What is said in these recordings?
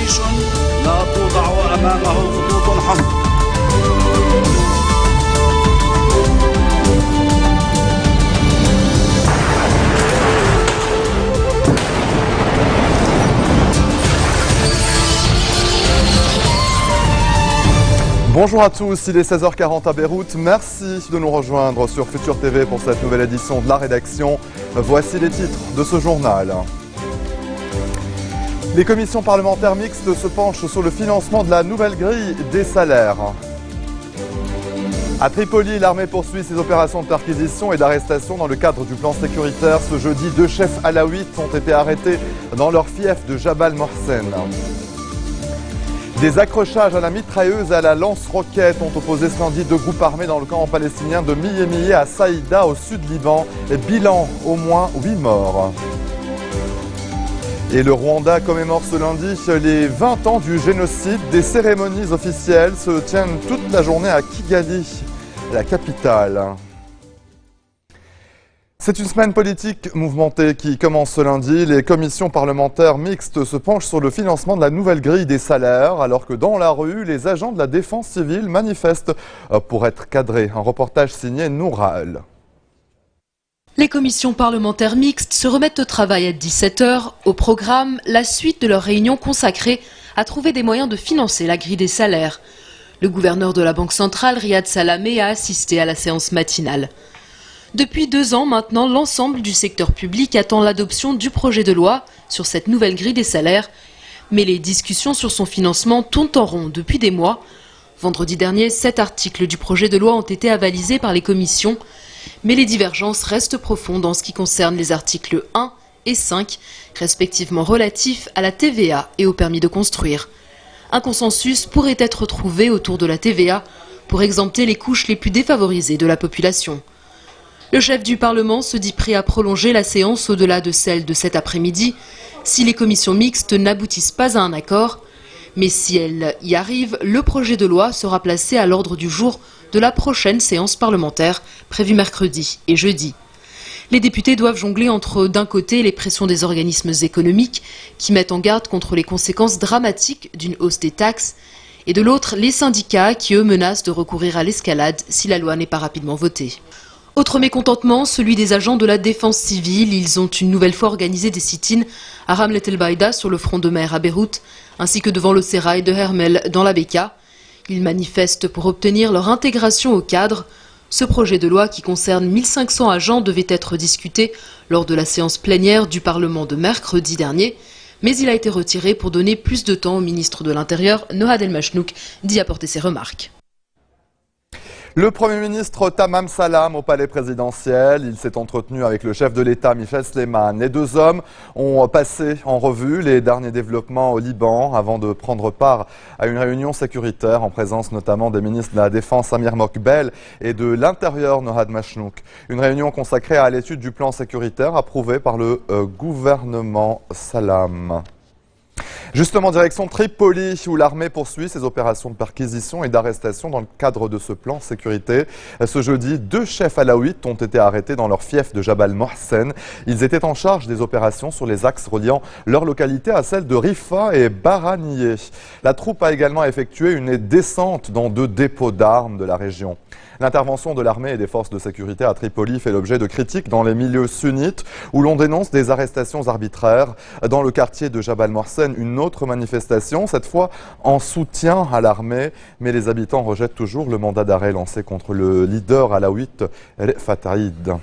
جيش لا توضع أمامه خطوط الحمر. Bonjour à tous, il est 16h40 à Beyrouth. Merci de nous rejoindre sur Futur TV pour cette nouvelle édition de la rédaction. Voici les titres de ce journal. Les commissions parlementaires mixtes se penchent sur le financement de la nouvelle grille des salaires. À Tripoli, l'armée poursuit ses opérations de perquisition et d'arrestation dans le cadre du plan sécuritaire. Ce jeudi, 2 chefs alaouites ont été arrêtés dans leur fief de Jabal Mohsen. Des accrochages à la mitrailleuse et à la lance-roquette ont opposé ce lundi 2 groupes armés dans le camp palestinien de Miyé à Saïda au sud Liban. Bilan, au moins 8 morts. Et le Rwanda commémore ce lundi les 20 ans du génocide. Des cérémonies officielles se tiennent toute la journée à Kigali, la capitale. C'est une semaine politique mouvementée qui commence ce lundi. Les commissions parlementaires mixtes se penchent sur le financement de la nouvelle grille des salaires, alors que dans la rue, les agents de la défense civile manifestent pour être cadrés. Un reportage signé Noural. Les commissions parlementaires mixtes se remettent au travail à 17h. Au programme, la suite de leur réunion consacrée à trouver des moyens de financer la grille des salaires. Le gouverneur de la Banque centrale, Riyad Salamé, a assisté à la séance matinale. Depuis 2 ans maintenant, l'ensemble du secteur public attend l'adoption du projet de loi sur cette nouvelle grille des salaires. Mais les discussions sur son financement tournent en rond depuis des mois. Vendredi dernier, 7 articles du projet de loi ont été avalisés par les commissions. Mais les divergences restent profondes en ce qui concerne les articles 1 et 5, respectivement relatifs à la TVA et au permis de construire. Un consensus pourrait être trouvé autour de la TVA pour exempter les couches les plus défavorisées de la population. Le chef du Parlement se dit prêt à prolonger la séance au-delà de celle de cet après-midi si les commissions mixtes n'aboutissent pas à un accord. Mais si elles y arrivent, le projet de loi sera placé à l'ordre du jour de la prochaine séance parlementaire prévue mercredi et jeudi. Les députés doivent jongler entre, d'un côté, les pressions des organismes économiques qui mettent en garde contre les conséquences dramatiques d'une hausse des taxes et de l'autre, les syndicats qui, eux, menacent de recourir à l'escalade si la loi n'est pas rapidement votée. Autre mécontentement, celui des agents de la défense civile. Ils ont une nouvelle fois organisé des sit-ins à Ramlet El Baïda sur le front de mer à Beyrouth, ainsi que devant le sérail de Hermel dans la Beka. Ils manifestent pour obtenir leur intégration au cadre. Ce projet de loi qui concerne 1500 agents devait être discuté lors de la séance plénière du Parlement de mercredi dernier, mais il a été retiré pour donner plus de temps au ministre de l'Intérieur, Nohad El Machnouk, d'y apporter ses remarques. Le Premier ministre Tamam Salam au palais présidentiel, il s'est entretenu avec le chef de l'État Michel Sleiman. Les 2 hommes ont passé en revue les derniers développements au Liban avant de prendre part à une réunion sécuritaire en présence notamment des ministres de la Défense Amir Mokbel et de l'Intérieur Nohad Machnouk. Une réunion consacrée à l'étude du plan sécuritaire approuvé par le gouvernement Salam. Justement, direction Tripoli, où l'armée poursuit ses opérations de perquisition et d'arrestation dans le cadre de ce plan sécurité. Ce jeudi, 2 chefs alaouites ont été arrêtés dans leur fief de Jabal Mohsen. Ils étaient en charge des opérations sur les axes reliant leur localité à celle de Rifa et Baraniye. La troupe a également effectué une descente dans 2 dépôts d'armes de la région. L'intervention de l'armée et des forces de sécurité à Tripoli fait l'objet de critiques dans les milieux sunnites où l'on dénonce des arrestations arbitraires. Dans le quartier de Jabal Mohsen, une autre manifestation, cette fois en soutien à l'armée, mais les habitants rejettent toujours le mandat d'arrêt lancé contre le leader alaouite Fataïd.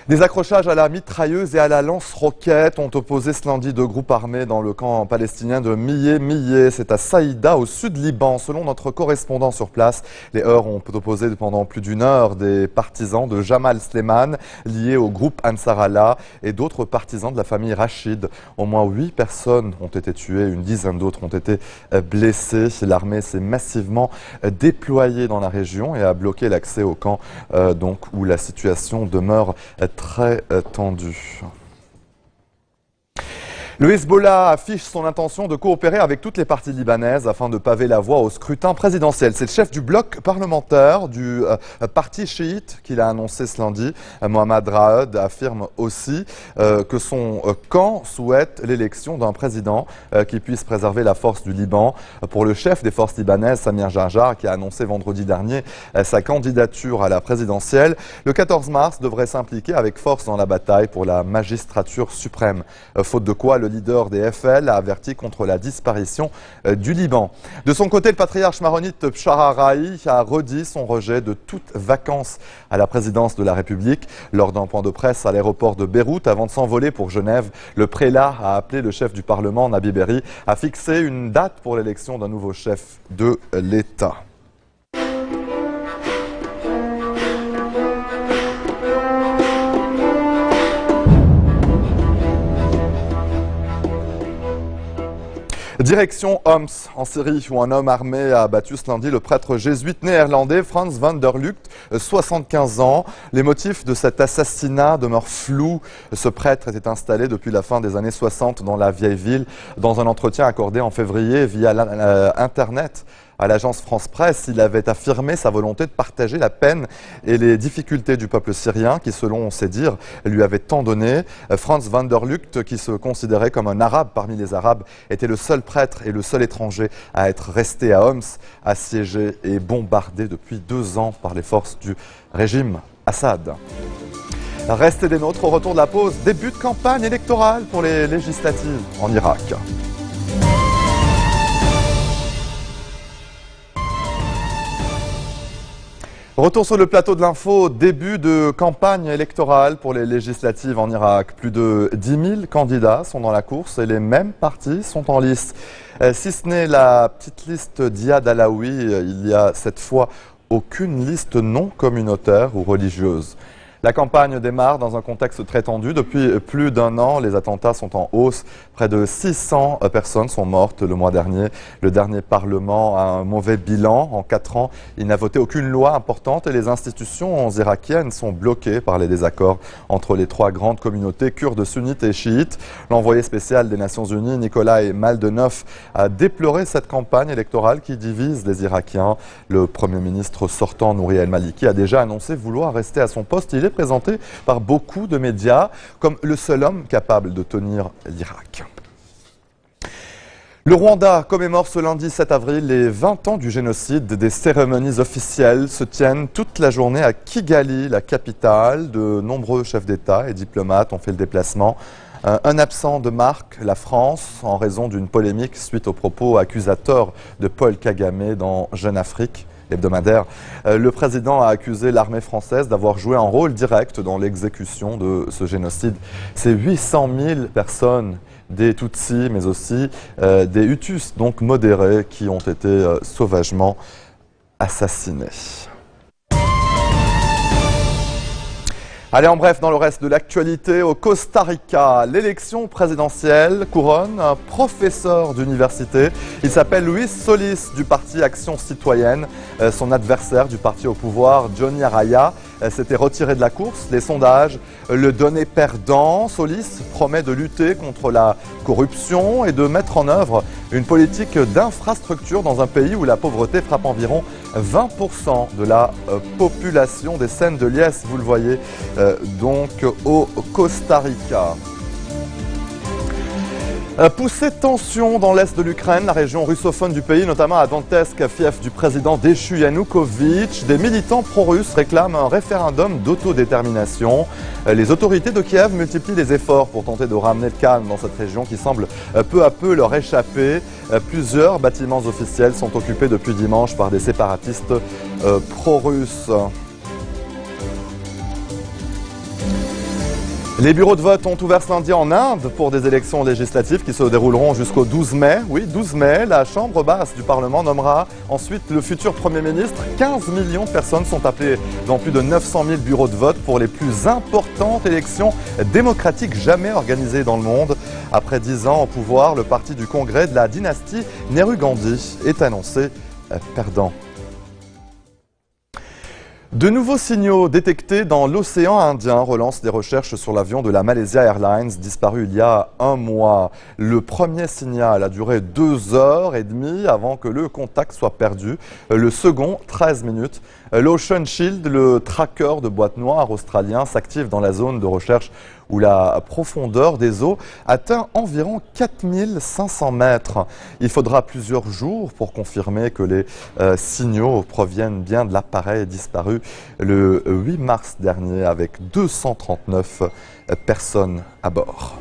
Des accrochages à la mitrailleuse et à la lance-roquette ont opposé ce lundi 2 groupes armés dans le camp palestinien de Miyé. C'est à Saïda, au sud Liban. Selon notre correspondant sur place, les heurts ont opposé pendant plus d'1 heure des partisans de Jamal Sleiman liés au groupe Ansar Allah et d'autres partisans de la famille Rachid. Au moins 8 personnes ont été tuées, une dizaine d'autres ont été blessées. L'armée s'est massivement déployée dans la région et a bloqué l'accès au camp où la situation demeure très tendu. Le Hezbollah affiche son intention de coopérer avec toutes les parties libanaises afin de paver la voie au scrutin présidentiel. C'est le chef du bloc parlementaire du parti chiite qui l'a annoncé ce lundi. Mohamed Raed affirme aussi que son camp souhaite l'élection d'un président qui puisse préserver la force du Liban. Pour le chef des forces libanaises, Samir Jarjar, qui a annoncé vendredi dernier sa candidature à la présidentielle, le 14 mars devrait s'impliquer avec force dans la bataille pour la magistrature suprême. Faute de quoi, le leader des FL a averti contre la disparition du Liban. De son côté, le patriarche maronite Bshara Rahi a redit son rejet de toute vacance à la présidence de la République. Lors d'un point de presse à l'aéroport de Beyrouth, avant de s'envoler pour Genève, le prélat a appelé le chef du Parlement, Nabi Berri, à fixer une date pour l'élection d'un nouveau chef de l'État. Direction Homs, en Syrie, où un homme armé a abattu ce lundi le prêtre jésuite néerlandais Frans van der Lugt, 75 ans. Les motifs de cet assassinat demeurent flous. Ce prêtre était installé depuis la fin des années 60 dans la vieille ville. Dans un entretien accordé en février via Internet à l'agence France Presse, il avait affirmé sa volonté de partager la peine et les difficultés du peuple syrien qui, selon ses dires, lui avait tant donné. Frans van der Lugt, qui se considérait comme un arabe parmi les arabes, était le seul prêtre et le seul étranger à être resté à Homs, assiégé et bombardé depuis 2 ans par les forces du régime Assad. Restez des nôtres au retour de la pause. Début de campagne électorale pour les législatives en Irak. Retour sur le plateau de l'info, début de campagne électorale pour les législatives en Irak. Plus de 10 000 candidats sont dans la course et les mêmes partis sont en lice. Si ce n'est la petite liste d'Iyad Alaoui, il y a cette fois aucune liste non communautaire ou religieuse. La campagne démarre dans un contexte très tendu. Depuis plus d'1 an, les attentats sont en hausse. Près de 600 personnes sont mortes le mois dernier. Le dernier Parlement a un mauvais bilan. En 4 ans, il n'a voté aucune loi importante et les institutions irakiennes sont bloquées par les désaccords entre les 3 grandes communautés kurdes, sunnites et chiites. L'envoyé spécial des Nations Unies, Nikolai Maldenov, a déploré cette campagne électorale qui divise les Irakiens. Le Premier ministre sortant, Nouri el-Maliki, a déjà annoncé vouloir rester à son poste. Il est présenté par beaucoup de médias comme le seul homme capable de tenir l'Irak. Le Rwanda commémore ce lundi 7 avril les 20 ans du génocide. Des cérémonies officielles se tiennent toute la journée à Kigali, la capitale. De nombreux chefs d'État et diplomates ont fait le déplacement. Un absent de marque, la France, en raison d'une polémique suite aux propos accusateurs de Paul Kagame dans Jeune Afrique hebdomadaire. Le président a accusé l'armée française d'avoir joué un rôle direct dans l'exécution de ce génocide. C'est 800 000 personnes, des Tutsis, mais aussi des Hutus, donc modérés, qui ont été sauvagement assassinés. Allez, en bref, dans le reste de l'actualité, au Costa Rica, l'élection présidentielle couronne un professeur d'université. Il s'appelle Luis Solis du parti Action Citoyenne. Son adversaire du parti au pouvoir, Johnny Araya, s'était retiré de la course. Les sondages le donnaient perdant. Solis promet de lutter contre la corruption et de mettre en œuvre une politique d'infrastructure dans un pays où la pauvreté frappe environ 20% de la population. Des scènes de liesse, vous le voyez, donc au Costa Rica. Poussée de tension dans l'est de l'Ukraine, la région russophone du pays, notamment à Donetsk, fief du président déchu Yanukovych, des militants pro-russes réclament un référendum d'autodétermination. Les autorités de Kiev multiplient les efforts pour tenter de ramener le calme dans cette région qui semble peu à peu leur échapper. Plusieurs bâtiments officiels sont occupés depuis dimanche par des séparatistes pro-russes. Les bureaux de vote ont ouvert ce lundi en Inde pour des élections législatives qui se dérouleront jusqu'au 12 mai. Oui, 12 mai, la Chambre basse du Parlement nommera ensuite le futur Premier ministre. 15 millions de personnes sont appelées dans plus de 900 000 bureaux de vote pour les plus importantes élections démocratiques jamais organisées dans le monde. Après 10 ans au pouvoir, le parti du Congrès de la dynastie Nehru Gandhi est annoncé perdant. De nouveaux signaux détectés dans l'océan Indien relancent des recherches sur l'avion de la Malaysia Airlines disparu il y a un mois. Le premier signal a duré 2h30 avant que le contact soit perdu. Le second, 13 minutes. L'Ocean Shield, le tracker de boîte noire australien, s'active dans la zone de recherche où la profondeur des eaux atteint environ 4500 mètres. Il faudra plusieurs jours pour confirmer que les signaux proviennent bien de l'appareil disparu le 8 mars dernier avec 239 personnes à bord.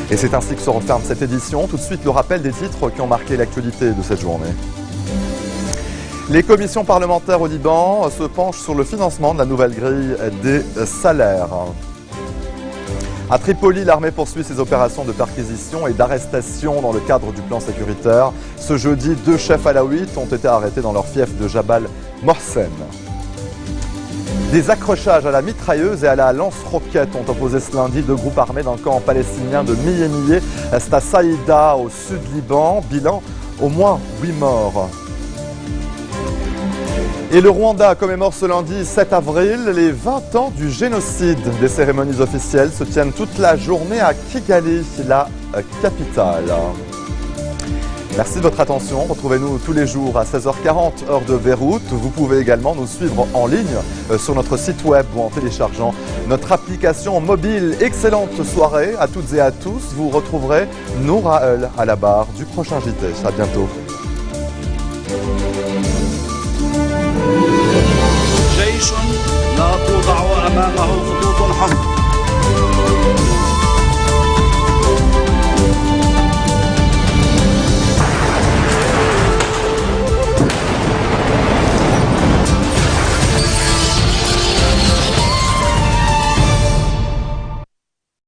Et c'est ainsi que se referme cette édition. Tout de suite, le rappel des titres qui ont marqué l'actualité de cette journée. Les commissions parlementaires au Liban se penchent sur le financement de la nouvelle grille des salaires. À Tripoli, l'armée poursuit ses opérations de perquisition et d'arrestation dans le cadre du plan sécuritaire. Ce jeudi, 2 chefs alaouites ont été arrêtés dans leur fief de Jabal Morsen. Des accrochages à la mitrailleuse et à la lance-roquette ont opposé ce lundi 2 groupes armés d'un camp palestinien de Miyemiyeh. C'est à Saïda, au sud Liban. Bilan, au moins 8 morts. Et le Rwanda commémore ce lundi 7 avril les 20 ans du génocide. Des cérémonies officielles se tiennent toute la journée à Kigali, la capitale. Merci de votre attention. Retrouvez-nous tous les jours à 16h40, heure de Beyrouth. Vous pouvez également nous suivre en ligne sur notre site web ou en téléchargeant notre application mobile. Excellente soirée à toutes et à tous. Vous retrouverez Noura El à la barre du prochain JT. À bientôt.